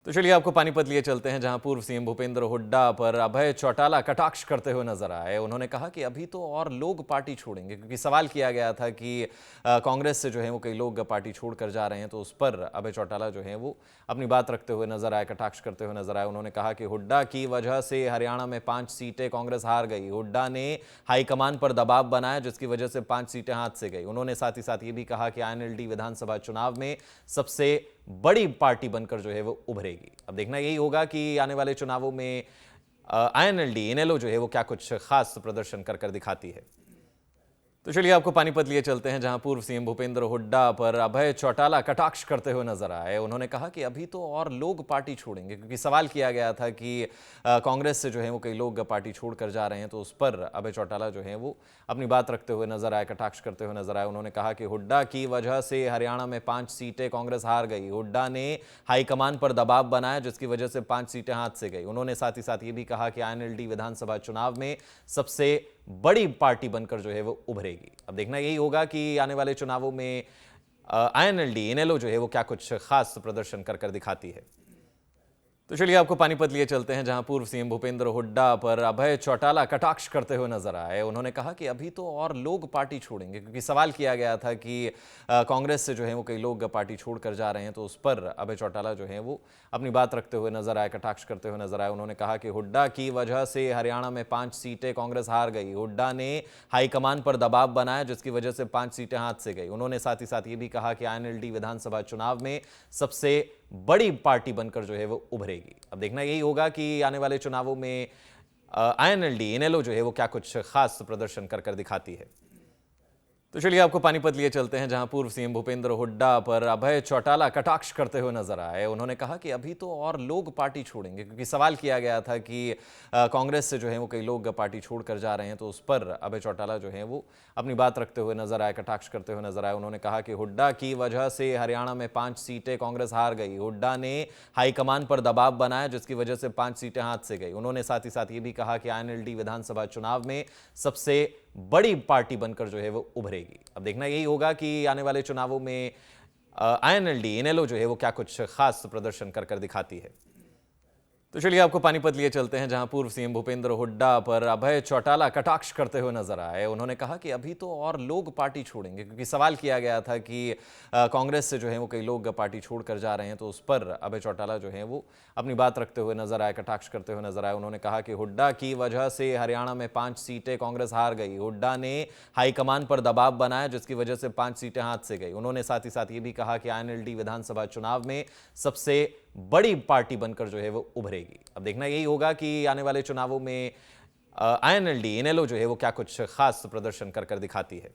तो चलिए आपको पानीपत लिए चलते हैं, जहां पूर्व सीएम भूपेंद्र हुड्डा पर अभय चौटाला कटाक्ष करते हुए नजर आए। उन्होंने कहा कि अभी तो और लोग पार्टी छोड़ेंगे, क्योंकि सवाल किया गया था कि कांग्रेस से जो है वो कई लोग पार्टी छोड़कर जा रहे हैं, तो उस पर अभय चौटाला जो है वो अपनी बात रखते हुए नजर आए, कटाक्ष करते हुए नजर आए। उन्होंने कहा कि हुड्डा की वजह से हरियाणा में 5 सीटें कांग्रेस हार गई। हुड्डा ने हाईकमान पर दबाव बनाया, जिसकी वजह से 5 सीटें हाथ से गई। उन्होंने साथ ही साथ ये भी कहा कि आईएनएलडी विधानसभा चुनाव में सबसे बड़ी पार्टी बनकर जो है वो उभरेगी। अब देखना यही होगा कि आने वाले चुनावों में आईएनएलडी इनेलो जो है वो क्या कुछ खास प्रदर्शन कर दिखाती है। तो चलिए आपको पानीपत लिए चलते हैं, जहां पूर्व सीएम भूपेंद्र हुड्डा पर अभय चौटाला कटाक्ष करते हुए नजर आए। उन्होंने कहा कि अभी तो और लोग पार्टी छोड़ेंगे, क्योंकि सवाल किया गया था कि कांग्रेस से जो है वो कई लोग पार्टी छोड़कर जा रहे हैं, तो उस पर अभय चौटाला जो है वो अपनी बात रखते हुए नजर आए, कटाक्ष करते हुए नजर आए। उन्होंने कहा कि हुड्डा की वजह से हरियाणा में 5 सीटें कांग्रेस हार गई। हुड्डा ने हाईकमान पर दबाव बनाया, जिसकी वजह से 5 सीटें हाथ से गई। उन्होंने साथ ही साथ ये भी कहा कि आईएनएलडी विधानसभा चुनाव में सबसे बड़ी पार्टी बनकर जो है वो उभरेगी। अब देखना यही होगा कि आने वाले चुनावों में आईएनएलडी इनेलो जो है वो क्या कुछ खास प्रदर्शन कर दिखाती है। तो चलिए आपको पानीपत लिए चलते हैं, जहां पूर्व सीएम भूपेंद्र हुड्डा पर अभय चौटाला कटाक्ष करते हुए नजर आए। उन्होंने कहा कि अभी तो और लोग पार्टी छोड़ेंगे, क्योंकि सवाल किया गया था कि कांग्रेस से जो है वो कई लोग पार्टी छोड़कर जा रहे हैं, तो उस पर अभय चौटाला जो है वो अपनी बात रखते हुए नजर आए, कटाक्ष करते हुए नजर आए। उन्होंने कहा कि हुड्डा की वजह से हरियाणा में 5 सीटें कांग्रेस हार गई। हुड्डा ने हाईकमान पर दबाव बनाया, जिसकी वजह से 5 सीटें हाथ से गई। उन्होंने साथ ही साथ ये भी कहा कि आईएनएलडी विधानसभा चुनाव में सबसे बड़ी पार्टी बनकर जो है वो उभरेगी। अब देखना यही होगा कि आने वाले चुनावों में आईएनएलडी इनेलो जो है वो क्या कुछ खास प्रदर्शन कर दिखाती है। तो चलिए आपको पानीपत लिए चलते हैं, जहां पूर्व सीएम भूपेंद्र हुड्डा पर अभय चौटाला कटाक्ष करते हुए नजर आए। उन्होंने कहा कि अभी तो और लोग पार्टी छोड़ेंगे, क्योंकि सवाल किया गया था कि कांग्रेस से जो है वो कई लोग पार्टी छोड़कर जा रहे हैं, तो उस पर अभय चौटाला जो है वो अपनी बात रखते हुए नजर आए, कटाक्ष करते हुए नजर आए। उन्होंने कहा कि हुड्डा की वजह से हरियाणा में 5 सीटें कांग्रेस हार गई। हुड्डा ने हाईकमान पर दबाव बनाया, जिसकी वजह से 5 सीटें हाथ से गई। उन्होंने साथ ही साथ ये भी कहा कि आईएनएलडी विधानसभा चुनाव में सबसे बड़ी पार्टी बनकर जो है वो उभरेगी। अब देखना यही होगा कि आने वाले चुनावों में आईएनएलडी इनेलो जो है वो क्या कुछ खास प्रदर्शन कर दिखाती है। तो चलिए आपको पानीपत लिए चलते हैं, जहां पूर्व सीएम भूपेंद्र हुड्डा पर अभय चौटाला कटाक्ष करते हुए नजर आए। उन्होंने कहा कि अभी तो और लोग पार्टी छोड़ेंगे, क्योंकि सवाल किया गया था कि कांग्रेस से जो है वो कई लोग पार्टी छोड़कर जा रहे हैं, तो उस पर अभय चौटाला जो है वो अपनी बात रखते हुए नजर आए, कटाक्ष करते हुए नजर आए। उन्होंने कहा कि हुड्डा की वजह से हरियाणा में 5 सीटें कांग्रेस हार गई। हुड्डा ने हाईकमान पर दबाव बनाया, जिसकी वजह से 5 सीटें हाथ से गई। उन्होंने साथ ही साथ ये भी कहा कि आईएनएलडी विधानसभा चुनाव में सबसे बड़ी पार्टी बनकर जो है वो उभरेगी। अब देखना यही होगा कि आने वाले चुनावों में आईएनएलडी इनेलो जो है वो क्या कुछ खास प्रदर्शन कर दिखाती है।